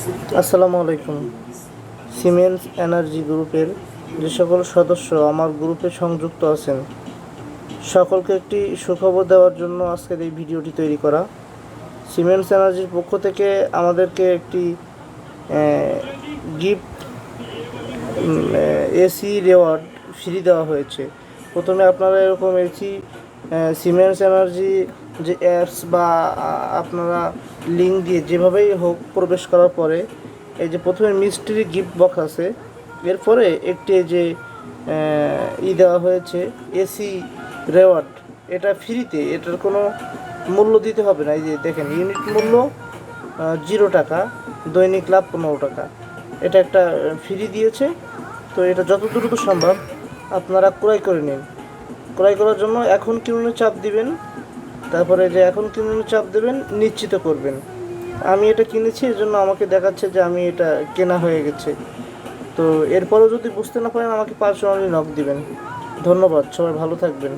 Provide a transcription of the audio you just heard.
আসসালামু আলাইকুম। Siemens energy গ্রুপের যে সকল সদস্য আমার গ্রুপে সংযুক্ত আছেন, সকলকে একটি সুখবর দেওয়ার জন্য আজকের এই ভিডিওটি তৈরি করা। সিমেন্স এনার্জির পক্ষ থেকে আমাদেরকে একটি গিফট এসি রেওয়ার্ড ফ্রি দেওয়া হয়েছে। প্রথমে আপনারা এরকম এসি সিমেন্স এনার্জি যে অ্যাপস বা আপনারা লিঙ্ক দিয়ে যেভাবেই হোক প্রবেশ করার পরে এই যে প্রথমে মিস্ট্রি গিফট বক্স আছে, এরপরে একটি যে দেওয়া হয়েছে এসি রেওয়ার্ড, এটা ফ্রিতে, এটার কোনো মূল্য দিতে হবে না। এই যে দেখেন, ইউনিট মূল্য 0 টাকা, দৈনিক লাভ 15 টাকা। এটা একটা ফ্রি দিয়েছে। তো এটা যত দ্রুত সম্ভব আপনারা ক্রয় করে নিন। ক্রয় করার জন্য এখন কিনুনে চাপ দিবেন, তারপরে যে এখন কিনুনে চাপ দেবেন, নিশ্চিত করবেন। আমি এটা কিনেছি, এর জন্য আমাকে দেখাচ্ছে যে আমি এটা কেনা হয়ে গেছে। তো এরপরেও যদি বুঝতে না পারেন আমাকে পার্সোনালি নক দিবেন। ধন্যবাদ, সবাই ভালো থাকবেন।